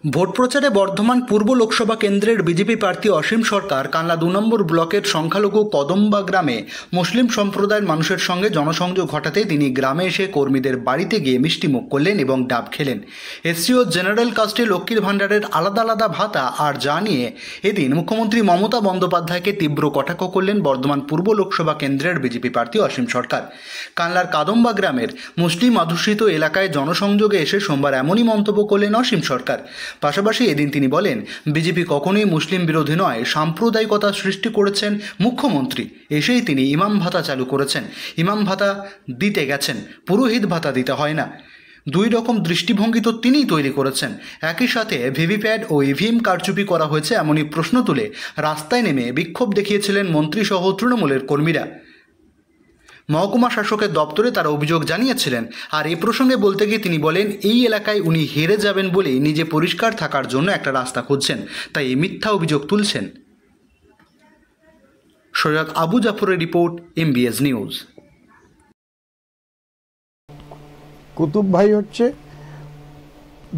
Vote প্রচারে বর্ধমান পূর্ব লোকসভা কেন্দ্রের BJP প্রার্থী অসীম সরকার কানলা ২ নম্বর ব্লকের সংখ্যালঘু কদম্বা গ্রামে মুসলিম সম্প্রদায়ের মানুষের সঙ্গে জনসংযোগ ঘটাতে তিনি গ্রামে এসে কর্মীদের বাড়িতে গিয়ে মিষ্টিমুখ করলেন এবং ডাব খেলেন। এসসি ও জেনারেল কাস্টে লক্ষ্মীর ভাণ্ডারের আলাদা আলাদা ভাতা আর যা নিয়ে এদিন মুখ্যমন্ত্রী মমতা বন্দ্যোপাধ্যায়কে তীব্র কটাক্ষ করলেন বর্ধমান পূর্ব লোকসভা কেন্দ্রের বিজেপি প্রার্থী অসীম সরকার। কানলার কাদম্বা গ্রামের মুসলিম অধ্যুষিত এলাকায় জনসংযোগে এসে সোমবার এমনই মন্তব্য করলেন অসীম সরকার। পাশাপাশি এদিন তিনি বলেন, বিজেপি কখনোই মুসলিম বিরোধী নয়, সাম্প্রদায়িকতা সৃষ্টি করেছেন মুখ্যমন্ত্রী। এসেই তিনি ইমাম ভাতা চালু করেছেন, ইমাম ভাতা দিতে গেছেন, পুরোহিত ভাতা দিতে হয় না। দুই রকম দৃষ্টিভঙ্গি তো তিনিই তৈরি করেছেন। একই সাথে ভিভিপ্যাট ও ইভিএম কারচুপি করা হয়েছে এমনই প্রশ্ন তুলে রাস্তায় নেমে বিক্ষোভ দেখিয়েছিলেন মন্ত্রীসহ তৃণমূলের কর্মীরা। মহকুমা শাসকের দপ্তরে তারা অভিযোগ জানিয়েছিলেন। আর এ প্রসঙ্গে বলতে গিয়ে তিনি বলেন, এই এলাকায় উনি হেরে যাবেন বলেই নিজে পরিষ্কার থাকার জন্য একটা রাস্তা খুঁজছেন, তাই এই মিথ্যা অভিযোগ তুলছেন। সৈয়দ আবু জাফরের রিপোর্ট, MBS নিউজ। কুতুব ভাই হচ্ছে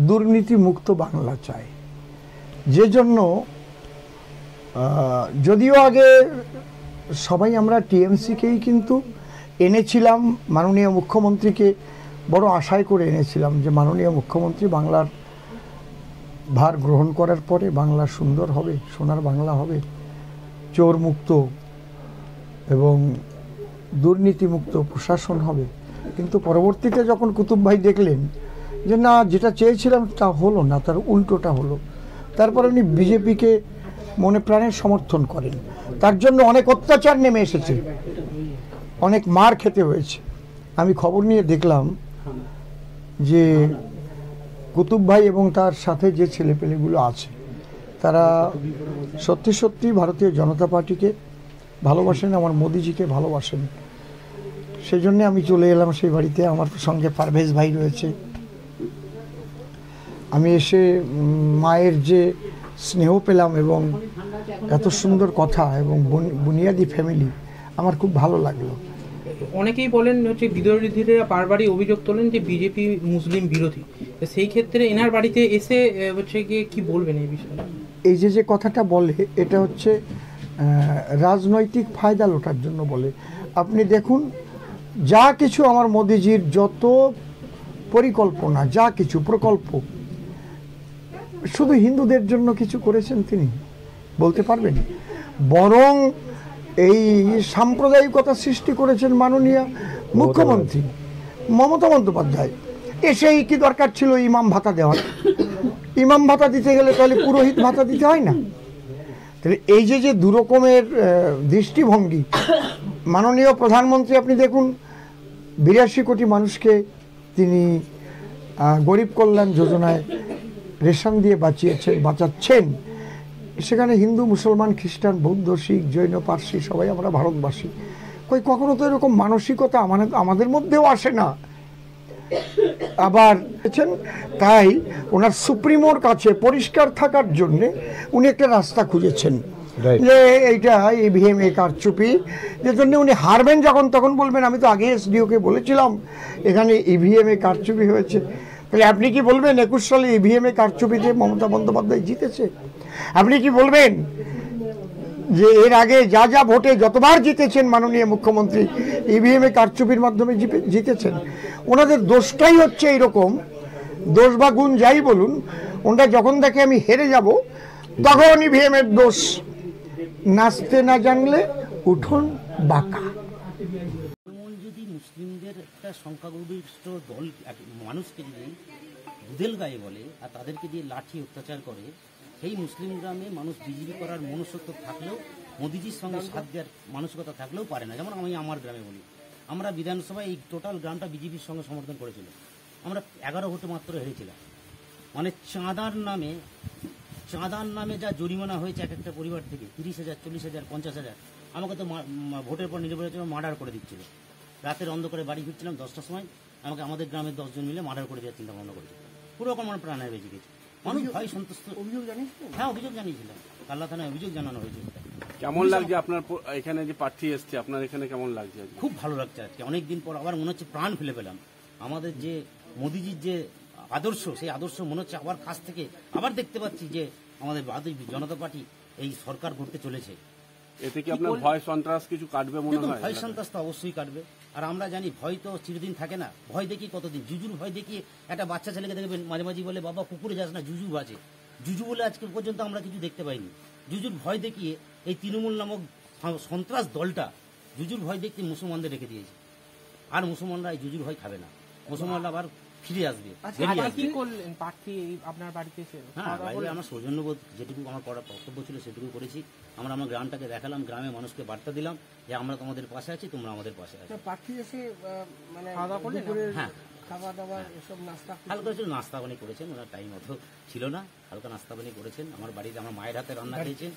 দুর্নীতি মুক্ত বাংলা চায়, যে জন্য যদিও আগে সবাই আমরা টিএমসিকেই কিন্তু এনেছিলাম, মাননীয় মুখ্যমন্ত্রীকে বড় আশায় করে এনেছিলাম যে মাননীয় মুখ্যমন্ত্রী বাংলার ভার গ্রহণ করার পরে বাংলা সুন্দর হবে, সোনার বাংলা হবে, চোর মুক্ত এবং দুর্নীতিমুক্ত প্রশাসন হবে। কিন্তু পরবর্তীতে যখন কুতুব ভাই দেখলেন যে না, যেটা চেয়েছিলাম তা হলো না, তার উল্টোটা হলো, তারপর উনি বিজেপিকে মনে প্রাণে সমর্থন করেন। তার জন্য অনেক অত্যাচার নেমে এসেছে, অনেক মার খেতে হয়েছে। আমি খবর নিয়ে দেখলাম যে কুতুব ভাই এবং তার সাথে যে ছেলেপেলেগুলো আছে তারা সত্যি সত্যি ভারতীয় জনতা পার্টিকে ভালোবাসেন, আমার মোদিজিকে ভালোবাসেন। সেই জন্যে আমি চলে এলাম সেই বাড়িতে। আমার সঙ্গে পারভেজ ভাই রয়েছে। আমি এসে মায়ের যে স্নেহ পেলাম এবং এত সুন্দর কথা এবং বুনিয়াদি ফ্যামিলি, আমার খুব ভালো লাগলো। অনেকেই বলেন হচ্ছে বিরোধীরা বারবারই অভিযোগ তোলেন যে বিজেপি মুসলিম বিরোধী। সেই ক্ষেত্রে এনার বাড়িতে এসে হচ্ছে গিয়ে কি বলবেন এই বিষয়ে? এই যে কথাটা বলে, এটা হচ্ছে রাজনৈতিক ফায়দা লোটার জন্য বলে। আপনি দেখুন, যা কিছু আমার মোদিজির যত পরিকল্পনা, যা কিছু প্রকল্প, শুধু হিন্দুদের জন্য কিছু করেছেন তিনি বলতে পারবেন? বরং এই সাম্প্রদায়িকতা সৃষ্টি করেছেন মাননীয় মুখ্যমন্ত্রী মমতা বন্দ্যোপাধ্যায়। এসেই কি দরকার ছিল ইমাম ভাতা দেওয়ার? ইমাম ভাতা দিতে গেলে তাহলে পুরোহিত ভাতা দিতে হয় না? তাহলে এই যে দুরকমের দৃষ্টিভঙ্গি, মাননীয় প্রধানমন্ত্রী আপনি দেখুন 82 কোটি মানুষকে তিনি গরিব কল্যাণ যোজনায় রেশন দিয়ে বাঁচাচ্ছেন। সেখানে হিন্দু, মুসলমান, খ্রিস্টান, বৌদ্ধ, শিখ, জৈন, পার্সি সবাই আমরা ভারতবাসী। কখনো তো এরকম মানসিকতা আমাদের মধ্যেও আসে না। আবার তাই ওনার সুপ্রিমোর কাছে পরিষ্কার থাকার জন্যে উনি একটা রাস্তা খুঁজেছেন যে এইটা ইভিএম কারচুপি, যে জন্য উনি হারবেন যখন তখন বলবেন আমি তো আগে এসডিওকে বলেছিলাম এখানে ইভিএম কারচুপি হয়েছে। তাহলে আপনি কি বলবেন 21 সালে ইভিএম কারচুপিতে মমতা বন্দ্যোপাধ্যায় জিতেছে? আপনি কি বলবেন যে এর আগে যা ভোটে যতবার জিতেছেন মাননীয় মুখ্যমন্ত্রী ইভিএম কারচুপির মাধ্যমে জিতেছেন? ওনাদের দোষটাই হচ্ছে এইরকম, দোষ বা গুণ যাই বলুন, ওনারা যখন দেখে আমি হেরে যাব তখন ইভিএম এর দোষ। নাচতে না জানলে উঠোন বাঁকা। যদি মুসলিমদের একটা সংখ্যাগরিষ্ঠ দল মানুষকে যদি দুধেল গায়ে বলে আর তাদেরকে দিয়ে লাঠি অত্যাচার করে, সেই মুসলিম গ্রামে মানুষ বিজেপি করার মনুষ্যত্ব থাকলেও, মোদিজির সঙ্গে সাথ দেওয়ার মানসিকতা থাকলেও পারে না। যেমন আমি আমার গ্রামে বলি, আমরা বিধানসভায় এই টোটাল গ্রামটা বিজেপির সঙ্গে সমর্থন করেছিল, আমরা 11 ভোটে মাত্র হেরেছিলাম। মানে চাঁদার নামে যা জরিমানা হয়েছে এক একটা পরিবার থেকে 30,000, 40,000, 50,000। আমাকে তো ভোটের পর নির্বাচনে মার্ডার করে দিচ্ছিল। রাতের অন্ধকারে বাড়ি ফিরছিলাম 10টার সময়, আমাকে আমাদের গ্রামের 10 জন মিলে মার্ডার করে দেওয়ার চিন্তা ভাবনা করেছে। পুরো রকম আমার প্রাণে বেঁচে গেছে। মানুষ ভয় সন্তুষ্ট। অভিযোগ জানিয়েছিলেন? হ্যাঁ, অভিযোগ জানিয়েছিলাম, কাল্লা থানায় অভিযোগ জানানো হয়েছে। কেমন লাগছে আপনার এখানে যে প্রার্থী এসছে, আপনার এখানে কেমন লাগছে? খুব ভালো লাগছে আজকে, অনেকদিন পর আবার মনে হচ্ছে প্রাণ ফেলে পেলাম। আমাদের যে মোদিজির যে আদর্শ, সেই আদর্শ মনে হচ্ছে আবার কাছ থেকে আবার দেখতে পাচ্ছি যে আমাদের ভারতীয় জনতা পার্টি এই সরকার করতে চলেছে। এতে কি আপনার ভয় সন্ত্রাস কিছু কাটবে মনে দেখুন, হয়? ভয় সন্ত্রাস তো অবশ্যই কাটবে। আর আমরা জানি ভয় তো চিরদিন থাকে না, ভয় দেখি কতদিন। জুজুর ভয় দেখিয়ে একটা বাচ্চা ছেলেকে দেখবেন মাঝে মাঝে বলে বাবা পুকুরে যাস না, জুজু বাজে। জুজু বলে আজকে পর্যন্ত আমরা কিছু দেখতে পাইনি। জুজুর ভয় দেখিয়ে এই তৃণমূল নামক সন্ত্রাস দলটা জুজুর ভয় দেখতে মুসলমানদের রেখে দিয়েছে। আর মুসলমানরা এই জুজুর ভয় খাবে না, মুসলমানরা আবার ফিরে আসবে, বেরিয়ে আসবে। কি করলেন প্রার্থী আপনার বাড়িতে এসে? হ্যাঁ, বাইরে আমার সৌজন্যবোধ যেটুকু আমার করার কর্তব্য ছিল সেটুকু করেছি। আমরা আমার গ্রামটাকে দেখালাম, গ্রামের মানুষকে বার্তা দিলাম যে আমরা তোমাদের পাশে আছি, তোমরা আমাদের পাশে আছো। প্রার্থী এসে মানে খাওয়া দাওয়া করলেন? হ্যাঁ, খাওয়া দাওয়া এসব নাস্তা হালকা একটু নাস্তা পানি করেছেন, ওনার টাইম অত ছিল না, হালকা নাস্তা পানি করেছেন। আমার বাড়িতে আমার মায়ের হাতে রান্না খেয়েছেন।